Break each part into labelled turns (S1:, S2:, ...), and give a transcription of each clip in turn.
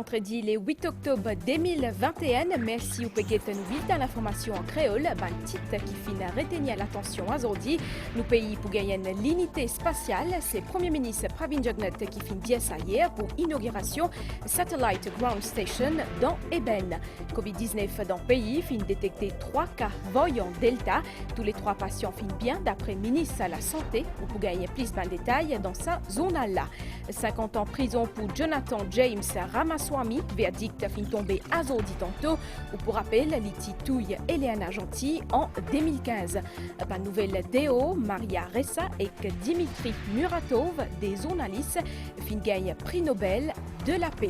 S1: vendredi le 8 octobre 2021. Merci au paquet de nouvelles dans l'information en créole. Ben titre qui finit retenir l'attention aujourd'hui. Nous pays pour gagner une l'unité spatiale. C'est Premier ministre Pravin Jugnauth qui finit dire ça hier pour inauguration Satellite Ground Station dans Eben. Covid-19 dans le pays finit détecter 3 cas variant Delta. Tous les 3 patients finissent bien d'après ministre à la santé. Pour gagner plus de détails dans sa zone là. 50 ans prison pour Jonathan James Ramaswamy, verdict fin tombé azordi tantôt, ou pour rappel, l'ititouille Eleana Gentil en 2015. Pas nouvelle Déo, Maria Ressa et Dimitri Muratov, des journalistes, fin gagne prix Nobel de la paix.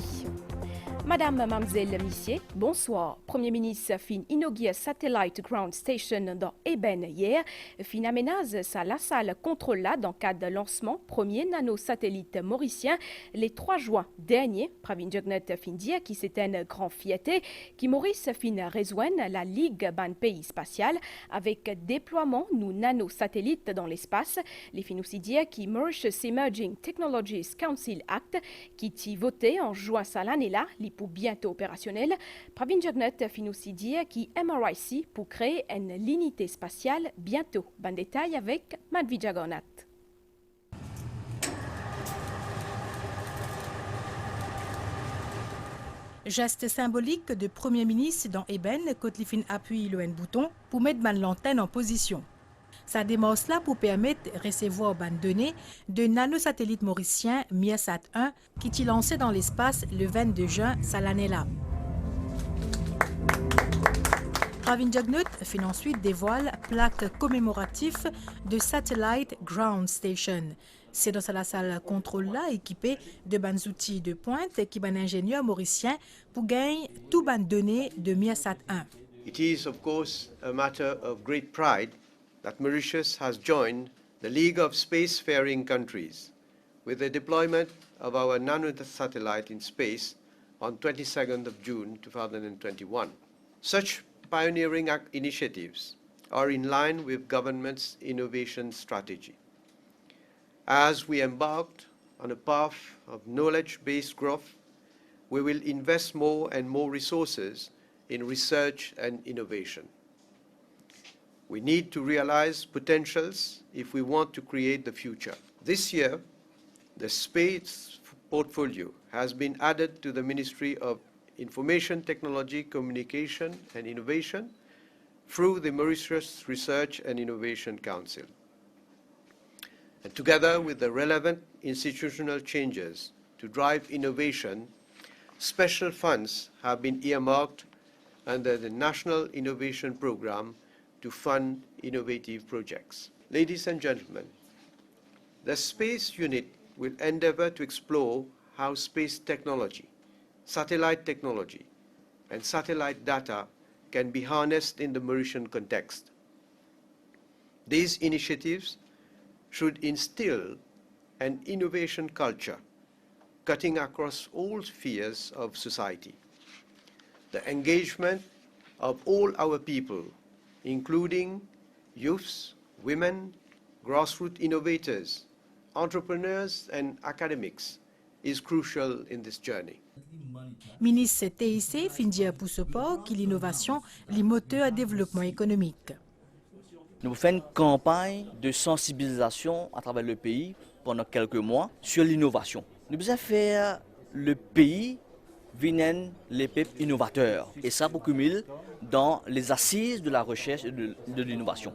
S1: Madame, mademoiselle, messieurs, bonsoir. Premier ministre fin inaugure Satellite Ground Station dans Eben hier. Fin aménage sa la salle contrôle là dans le cadre de lancement premier nanosatellite mauricien les 3 juin dernier. Pravin Jugnauth fin dire qui c'est un grand fierté qui Maurice fin rejoindre la Ligue ban pays spatial avec déploiement nous nanosatellites dans l'espace. Les fin aussi dire qui Mauritius Emerging Technologies Council Act qui t'y voté en juin ça l'année là. Pour bientôt opérationnel. Pravin Jugnauth fin aussi dire qui MRIC pour créer une unité spatiale bientôt. Bon détail avec Madhvi Jagannath.
S2: Geste symbolique de Premier ministre dans Eben, Kotlifin appuie le bouton pour mettre l'antenne en position. Ça démarre cela pour permettre de recevoir des données de nanosatellite mauricien Miasat 1 qui est lancé dans l'espace le 22 juin cette année-là. Pravin Jugnauth fait ensuite dévoile plaque commémorative de Satellite Ground Station. C'est dans la salle contrôle-là équipée de bons outils de pointe qui ban ingénieur mauricien pour gagner tout ban données de Miasat 1.
S3: It is of course a matter of great pride that Mauritius has joined the League of Spacefaring Countries with the deployment of our nanosatellite in space on 22nd of June 2021. Such pioneering initiatives are in line with government's innovation strategy. As we embarked on a path of knowledge-based growth, we will invest more and more resources in research and innovation. We need to realize potentials if we want to create the future. This year, the space portfolio has been added to the Ministry of Information Technology, Communication and Innovation through the Mauritius Research and Innovation Council. And together with the relevant institutional changes to drive innovation, special funds have been earmarked under the National Innovation Programme to fund innovative projects. Ladies and gentlemen, the Space Unit will endeavour to explore how space technology, satellite technology, and satellite data can be harnessed in the Mauritian context. These initiatives should instill an innovation culture cutting across all spheres of society. The engagement of all our people, including youths, women, grassroots innovators, entrepreneurs and academics, is crucial in this journey.
S2: Ministre TIC fin dire pour ce port que l'innovation est le moteur de développement économique.
S4: Nous faisons une campagne de sensibilisation à travers le pays pendant quelques mois sur l'innovation. Nous avons fait le pays viennent les peuples innovateurs. Et ça pour cumuler dans les assises de la recherche et de l'innovation.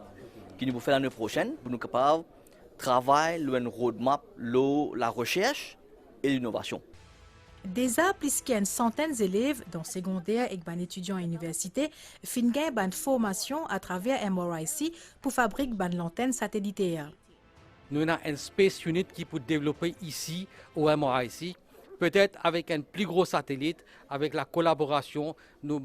S4: Qui nous fait l'année prochaine pour nous capables de travailler le roadmap, la recherche et l'innovation.
S2: Déjà, plus qu'une centaine d'élèves dans le secondaire et des étudiants à l'université finissent une formation à travers MRIC pour fabriquer une antenne satellitaire.
S5: Nous avons un Space Unit qui peut développer ici au MRIC, peut-être avec un plus gros satellite, avec la collaboration de nos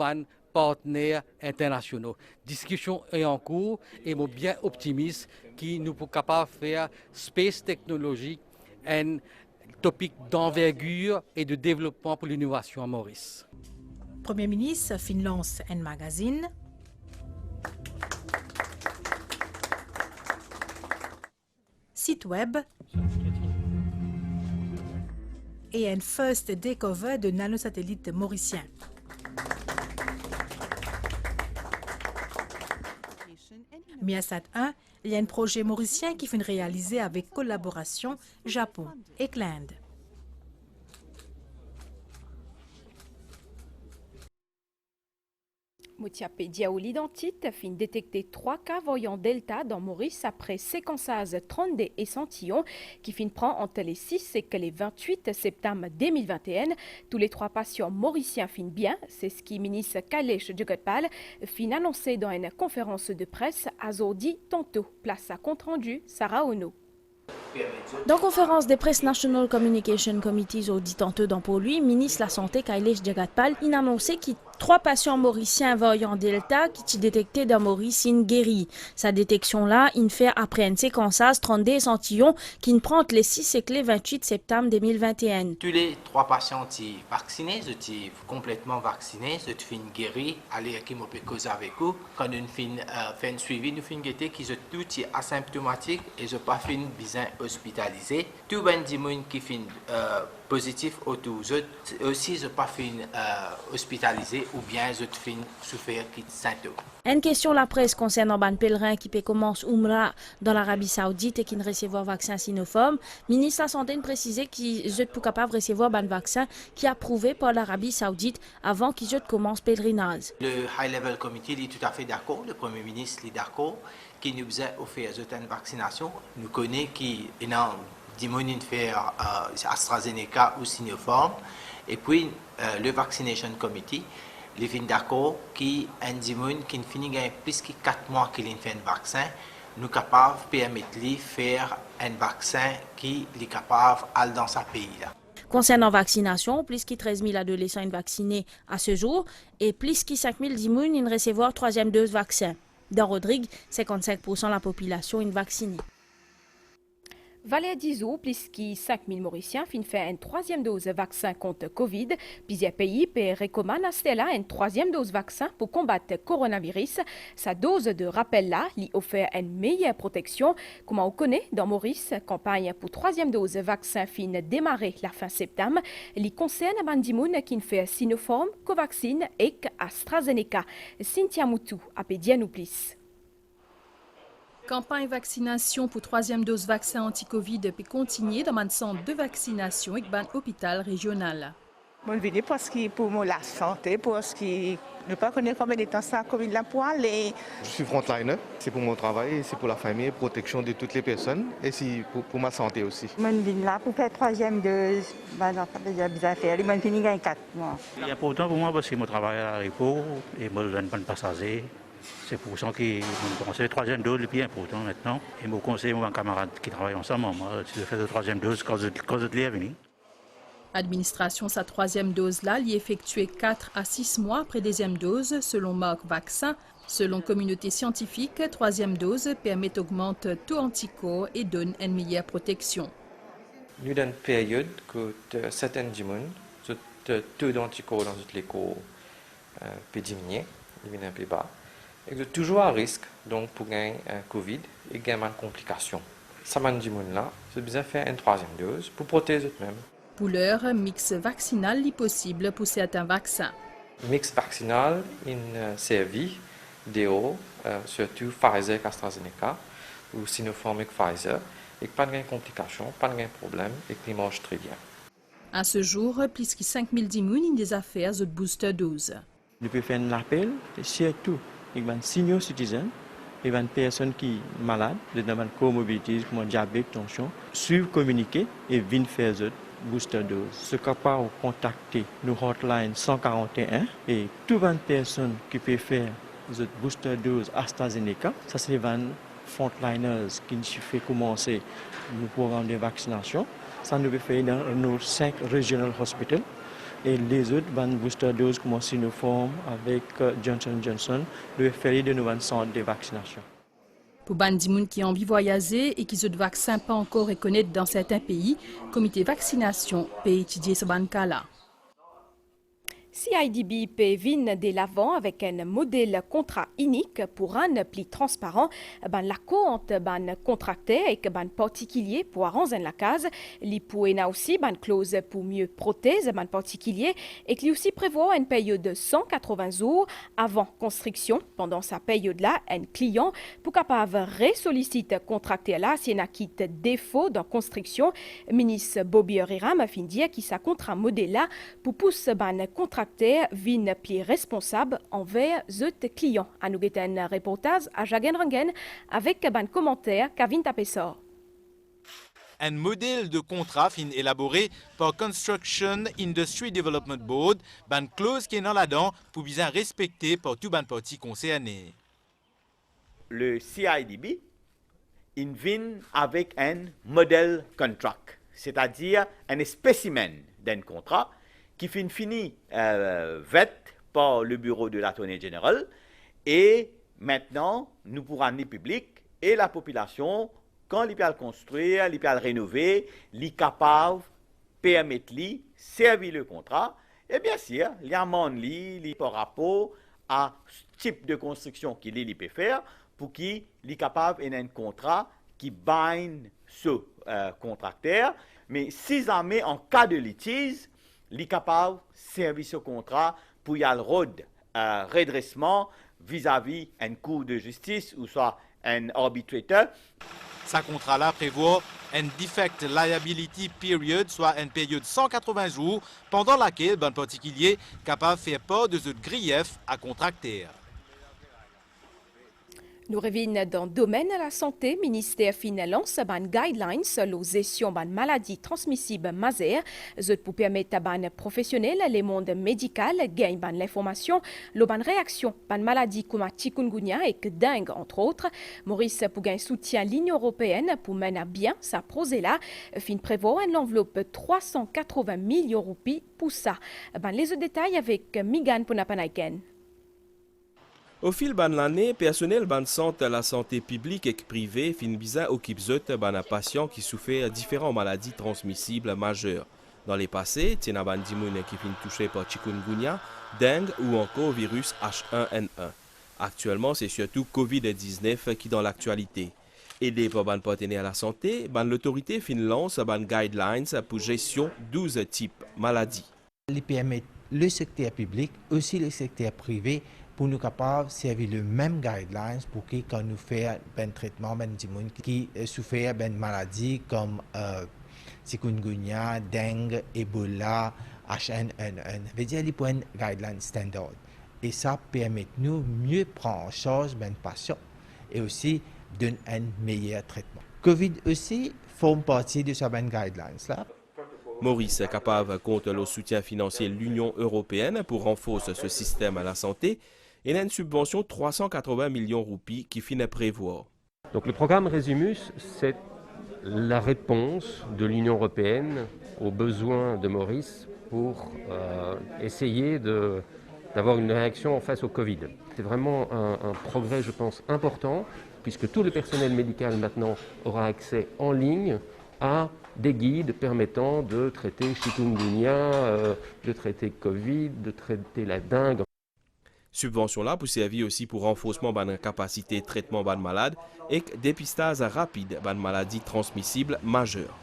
S5: partenaires internationaux. Discussion est en cours et je suis bien optimiste que nous sommes capables de faire space technology un topic d'envergure et de développement pour l'innovation à Maurice.
S2: Premier ministre lance un magazine. Site web. et un first takeover de nanosatellites mauriciens. Miasat 1, il y a un projet mauricien qui fait réaliser avec collaboration Japon et l'Inde.
S1: Moutiapé Diaouli l'identique fin détecter 3 cas variant Delta dans Maurice après séquençage 32 échantillons qui fin prend entre les 6 et les 28 septembre 2021. Tous les 3 patients mauriciens fin bien, c'est ce qui ministre Kailesh Jagtpal fin annoncé dans une conférence de presse à Zordi tantôt. Place à compte rendu, Sarah Ono.
S6: Dans conférence des presse National Communication Committees au dit tantôt dans pour lui, ministre de la Santé Kailesh Jagtpal, il a annoncé qu'il 3 patients mauriciens variant Delta qui sont détectés dans Maurice in guéri. Sa détection-là, il fait après un séquençage 32 échantillons qui prend les 6 et les 28 septembre 2021.
S7: Tous les 3 patients sont vaccinés, ils sont complètement vaccinés, ils sont guéris, allez qui m'ont cause avec eux. Quand nous fait un suivi, nous faisons guetter qu'ils sont tous asymptomatiques et ils n'ont pas fait besoin hospitalisés. Tout le monde qui fait positif autour aussi ils n'ont pas fait hospitalisés ou bien ils ont fait souffrir de symptômes.
S6: Une question la presse concernant ban pèlerin qui peut commencer Umrah dans l'Arabie Saoudite et qui ne recevoir vaccin Sinopharm. Ministre de la Santé a précisé qu'ils sont pour capable de recevoir ban vaccin qui est approuvé par l'Arabie Saoudite avant qu'ils commencent pèlerinage.
S7: Le High Level Committee est tout à fait d'accord, le Premier ministre est d'accord, qui nous a offert une vaccination. Nous connaissons qu'il y a des gens qui font AstraZeneca ou Sinopharm. Et puis le Vaccination Committee, les fins d'accord qui un gens qui finit plus que 4 mois qu'il fait un vaccin, nous capables de permettre de faire un vaccin qui est capable d'aller dans sa pays là.
S6: Concernant la vaccination, plus de 13 000 adolescents sont vaccinés à ce jour et plus de 5 000 personnes recevoir 3e dose vaccin. Dans Rodrigue, 55% de la population est vaccinée.
S1: Valais Dizou, plus de 5 000 Mauriciens fin fait une 3e dose vaccin contre Covid. Plusieurs pays recommandent à Stella une 3e dose vaccin pour combattre le coronavirus. Sa dose de rappel là, lui offre une meilleure protection. Comme on connaît dans Maurice, campagne pour 3e dose vaccin fin démarrer la fin septembre. Il concerne Bandimoun qui fait Sinopharm, Covaxin et AstraZeneca. Cynthia Moutou a pédié nous plus.
S8: Campagne vaccination pour 3e dose vaccin anti-Covid peut continuer dans un centre de vaccination et un hôpital régional.
S9: Je viens parce que pour la santé, parce que ne pas connaître combien de temps ça Covid là pour aller.
S10: Je suis frontliner, c'est pour mon travail, c'est pour la famille, protection de toutes les personnes et c'est pour ma santé aussi.
S9: Je viens là pour faire 3e dose, déjà bien faire, je finis dans 4 mois.
S11: C'est important pour moi parce que mon travail à l'aéroport et je ne donne pas de passagers. C'est pour ça que je pense que la 3e dose est le plus important maintenant. Et je conseille à mes camarades qui travaillent ensemble, de faire la 3e dose quand je l'ai venu.
S8: L'administration sa 3e dose-là l'y effectuée 4 à 6 mois après 2e dose selon Marc Vaccin. Selon communauté scientifique, 3e dose permet d'augmenter taux anticorps et donne une meilleure protection.
S12: Nous avons une période que certains gens, le taux d'anticorps dans toutes les corps peut diminuer, il est un peu bas. Et vous êtes toujours à risque donc, pour gagner un Covid et gagner une complication. Ça m'a dit là, c'est besoin de faire une 3e dose pour protéger eux-mêmes.
S8: Pour l'heure, mix vaccinal est possible pour certains vaccins.
S12: Mix vaccinal est servi d'EO, surtout Pfizer et AstraZeneca, ou Sinopharm et Pfizer, et pas de complications, pas de problème, et qui marche très bien.
S8: À ce jour, plus de 5 000 immunes des affaires de booster dose.
S13: Nous pouvons faire un appel, surtout avec les senior citizens, et les personnes qui sont malades, des comorbidités comme diabète, tension, suivre, communiquer et venir faire une booster dose. Ce capable de contacter nos hotline 141 et toutes les personnes qui peuvent faire une booster dose AstraZeneca, ça c'est les frontliners qui nous fait commencer le programme de vaccination. Ça nous peut faire dans nos 5 regional hospitals. Et les autres booster doses comme Sinopharm avec Johnson & Johnson doivent faire de nouveaux centres de vaccination.
S8: Pour les gens qui ont envie de voyager et qui ont des vaccins pas encore reconnus dans certains pays, le comité vaccination peut étudier ce cas-là.
S1: CIDB peut venir de l'avant avec un modèle contrat unique pour un plus transparent. L'accord entre les contracteurs et les particuliers pour arranger la case. Il peut aussi une clause pour mieux protéger les particuliers et qui aussi prévoit une période de 180 jours avant construction. Pendant sa période-là, un client pour capable ressolliciter le contracteur là s'il y a un défaut dans la construction. Le ministre Bobby Riram a fin dire qu'il s'accorde un modèle là pour pousser les contracteurs viennent plus responsable envers les clients. À nous un reportage à Jagenrangen avec un commentaire Kavin Tapessor.
S14: Un modèle de contrat fin élaboré par Construction Industry Development Board, une clause qui est dans là-dedans pour bien respecter par tout les parties concernées.
S15: Le CIDB vient avec un modèle contract, c'est-à-dire un spécimen d'un contrat qui fini fait par le bureau de l'Attorney General et maintenant nous pourrons amener public et la population quand ils peuvent construire, ils peuvent rénover, ils sont capables permettre de servir le contrat et bien sûr il y a un par rapport à ce type de construction qu'il peut faire pour qu'il soit capable d'un contrat qui bind ce contracteur, mais si jamais en cas de litige li capable de servir ce contrat pour y aller redressement vis-à-vis une cour de justice ou soit un arbitrateur.
S14: Ce contrat-là prévoit un defect liability period, soit une période de 180 jours, pendant laquelle un particulier est capable de faire part de ce grief à contracteur.
S1: Nous revenons dans le domaine de la santé. Le ministère lance des guidelines sur la gestion des maladies transmissibles majeures. Pour permettre aux professionnels, le monde médical, de gagner l'information, la réaction aux maladies comme chikungunya et dengue, entre autres. Maurice pour gagner soutien l'Union européenne pour mener à bien sa projet-là. Fin prévoit une enveloppe de 380 millions de roupies pour ça. Les détails avec Migan Punapanaiken.
S16: Au fil de l'année, personnel de santé, la santé publique et privée fin bizarre occupe de patients qui souffrent de différentes maladies transmissibles majeures. Dans les passés, il y a des gens qui sont touchés par chikungunya, dengue ou encore virus H1N1. Actuellement, c'est surtout COVID-19 qui est dans l'actualité. Aidé par les partenaires de la santé, l'autorité lance des guidelines pour gestion de 12 types de maladies.
S17: Il permet le secteur public, aussi le secteur privé, pour nous capables de servir le même guidelines pour que quand nous faisons un traitement de gens qui souffrent de maladies comme chikungunya, dengue, Ebola, H1N1. Je veux dire, il y a un guideline standard. Et ça permet de nous mieux prendre en charge les patients et aussi donner un meilleur traitement. COVID aussi forme partie de ces guidelines-là.
S16: Maurice est capable contre le soutien financier de l'Union européenne pour renforcer ce système à la santé. Il y a une subvention de 380 millions de roupies qui finit à prévoir.
S18: Donc le programme Résumus, c'est la réponse de l'Union européenne aux besoins de Maurice pour essayer d'avoir une réaction face au Covid. C'est vraiment un progrès, je pense, important, puisque tout le personnel médical maintenant aura accès en ligne à des guides permettant de traiter chikungunya, de traiter Covid, de traiter la dengue.
S16: Subvention là pour servir aussi pour renforcement de la capacité de traitement de malades et dépistage rapide de maladies transmissibles majeures.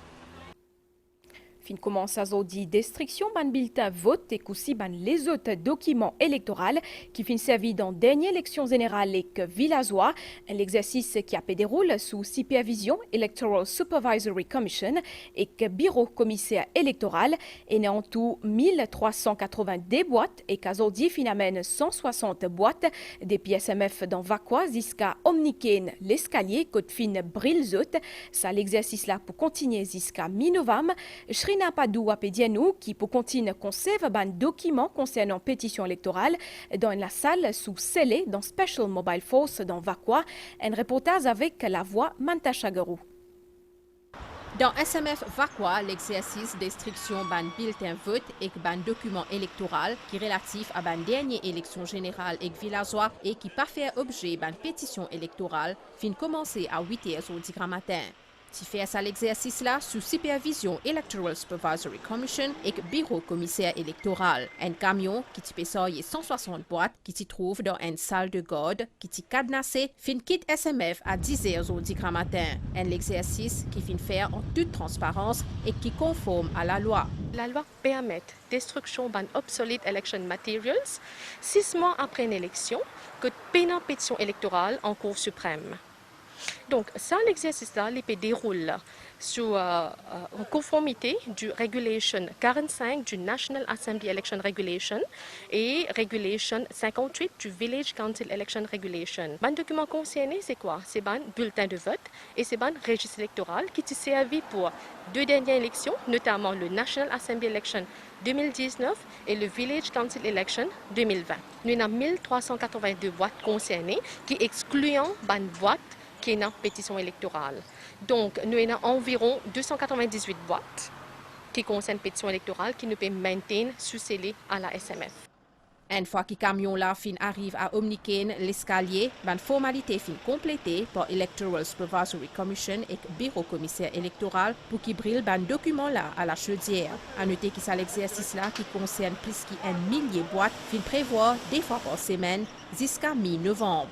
S1: Fin commence à zodi destruction ban bulletin vote et aussi ban les autres documents électoraux qui fin servi dans dernière élection générale et que villageois, l'exercice qui a fait déroule sous supervision Electoral Supervisory Commission et que bureau commissaire électoral et en tout 1382 boîtes et qu'aujourd'hui fin amène 160 boîtes des PSMF dans Vacois jusqu'à Omniken l'escalier côte fin Brilzot. Ça l'exercice là pour continuer jusqu'à mi-novembre. Shrina Padou Apedianou qui pour continuer conserve un document concernant pétition électorale dans la salle sous scellé dans Special Mobile Force dans Vacois. Un reportage avec la voix Manta Chagarou.
S8: Dans SMF Vacois, l'exercice d'instruction ban bulletin vote et ban document électoral qui est relatif à ban dernière élection générale et villageois et qui pas fait objet ban pétition électorale fin commencer à 8h au matin.
S19: Tu fais ça l'exercice là sous supervision Electoral Supervisory Commission et bureau commissaire électoral. Un camion qui t'y paye 160 boîtes qui t'y trouve dans une salle de garde qui t'y cadenassé fin kit SMF à 10h aujourd'hui matin. Un exercice qui fin faire en toute transparence et qui conforme à la loi.
S20: La loi permet destruction d'un obsolete election materials 6 mois après une élection que pénal pétition électorale en Cour suprême. Donc, ça, l'exercice-là, l'IP déroule en conformité du Regulation 45 du National Assembly Election Regulation et Regulation 58 du Village Council Election Regulation. Le document concerné, c'est quoi? C'est un bulletin de vote et c'est un registre électoral qui est servi pour 2 dernières élections, notamment le National Assembly Election 2019 et le Village Council Election 2020. Nous avons 1382 boîtes concernées qui excluent une boîte qui est une pétition électorale. Donc, nous avons environ 298 boîtes qui concernent pétition électorale qui nous peuvent maintenir sous-scellées à la SMF.
S19: Une fois que le camion là arrive à Omniken, l'escalier, la formalité fin complétée par Electoral Supervisory Commission et bureau commissaire électoral pour qu'il brille le document là à la chaudière. À noter que c'est l'exercice là qui concerne plus qu'un millier de boîtes fin prévoir des fois par semaine jusqu'à mi-novembre.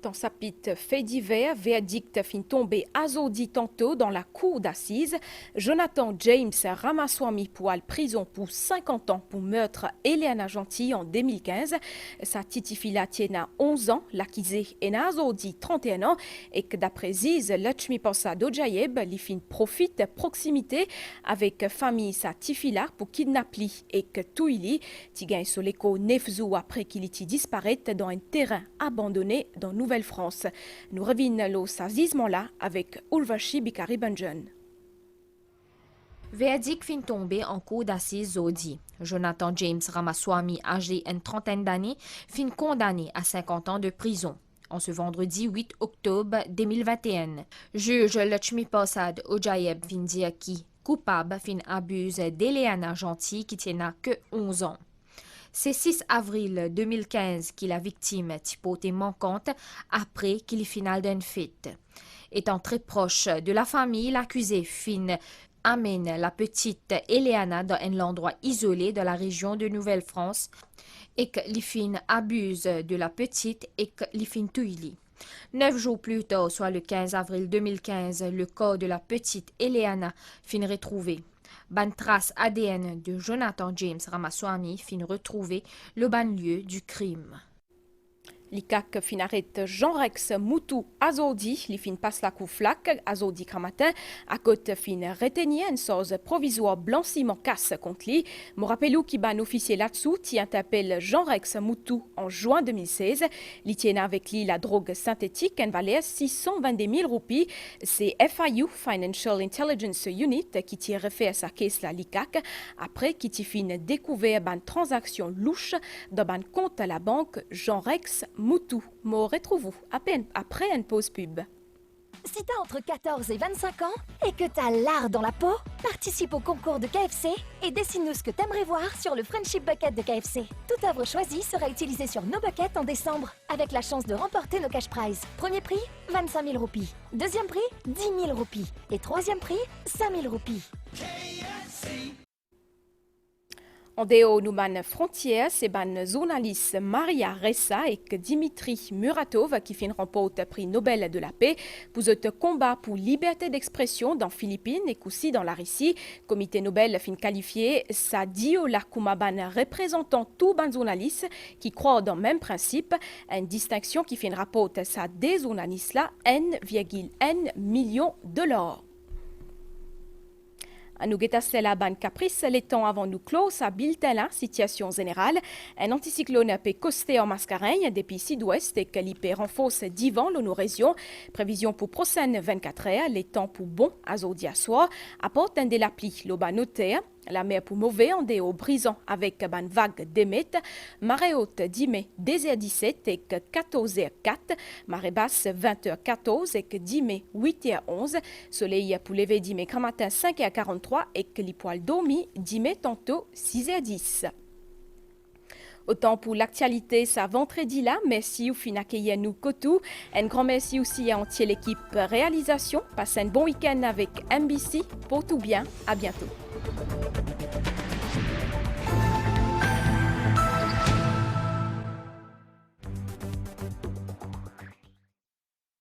S1: Dans sa petite fait divers, verdict fin tombé azodi tantôt dans la cour d'assises. Jonathan James Ramaswamy pour aller prison pour 50 ans pour meurtre Eliana Gentil en 2015. Sa petite fille tienne 11 ans, l'accusé est azodi 31 ans et que d'après Ziz, Lachmi Prasad Ojayeb, li fin profite proximité avec famille sa tifila pour kidnapper et que Touili, ti gagne sur l'écho 9 jours après qu'il était disparaît dans un terrain abandonné dans Nouvelle-France. Nous revenons au sazisement-là avec Ulvashi Bikari-Banjan.
S21: Verdict fin tombé en cour d'assises Zodi. Jonathan James Ramaswamy, âgé d'une trentaine d'années, fin condamné à 50 ans de prison. En ce vendredi 8 octobre 2021, juge Lachmi Prasad Ojayeb fin dire qui, coupable, fin abuse d'Eliana Gentil qui tient que 11 ans. C'est 6 avril 2015 qu'il la victime typotée manquante après qu'il est final d'une fête. Étant très proche de la famille, l'accusé fin amène la petite Eliana dans un endroit isolé de la région de Nouvelle-France et que l'ifin abuse de la petite et que l'ifin touille. 9 jours plus tard, soit le 15 avril 2015, le corps de la petite Eliana fin retrouvé. Ban trace ADN de Jonathan James Ramaswamy fin retrouvé le ban lieu du crime.
S1: L'ICAC fin arrête Jean-Rex Moutou Azodi, li fin passe la couflac Azodi Kramatin, à côté fin retenir une source provisoire blanchiment casse contre lui. Me rappelou qui ban officier là-dessous, qui interpelle Jean-Rex Moutou en juin 2016. Li tient avec lui la drogue synthétique, en valeur 622 000 roupies. C'est FIU, Financial Intelligence Unit, qui tient refait à sa caisse la l'ICAC, après qui t'y fin découvert ban transaction louche dans ban compte à la banque Jean-Rex Moutou. Me retrouvons à peine après une pause pub.
S22: Si t'as entre 14 et 25 ans et que t'as l'art dans la peau, participe au concours de KFC et dessine-nous ce que t'aimerais voir sur le Friendship Bucket de KFC. Toute œuvre choisie sera utilisée sur nos buckets en décembre, avec la chance de remporter nos cash prizes. Premier prix, 25 000 roupies. Deuxième prix, 10 000 roupies. Et troisième prix, 5 000 roupies.
S1: En dehors nous ban frontières, c'est ban journaliste Maria Ressa et Dimitri Muratov qui fin remporte prix Nobel de la paix pour ce combat pour liberté d'expression dans les Philippines et aussi dans la Russie. Comité Nobel fin qualifié sa Diola kuma ban représentant tout ban journaliste qui croient dans le même principe, une distinction qui fin rapporte sa des journalistes là 1,1 million de $. Nous guettassons la ban caprice, les temps avant nous close à Biltela, situation générale. Un anticyclone peut coster en Mascareigne depuis sud-ouest et qu'il peut renforcer divan dans nos régions. Prévision pour prochaine 24 heures, les temps pour bon à Zodi à soir, apporte un de la pluie, l'oba noté. La mer pour mauvais en déo brisant avec ban vague d'émette, marée haute 10 mai 10h17 et 14h04, marée basse 20h14 et 10 mai 8h11, soleil pour lever 10 mai matin 5h43 et les poils dormis 10 mai tantôt 6h10. Autant pour l'actualité, ça vendredi là. Merci au fin accueillir nous Kotou. Un grand merci aussi à entière l'équipe réalisation. Passez un bon week-end avec MBC. Pour tout bien. À bientôt.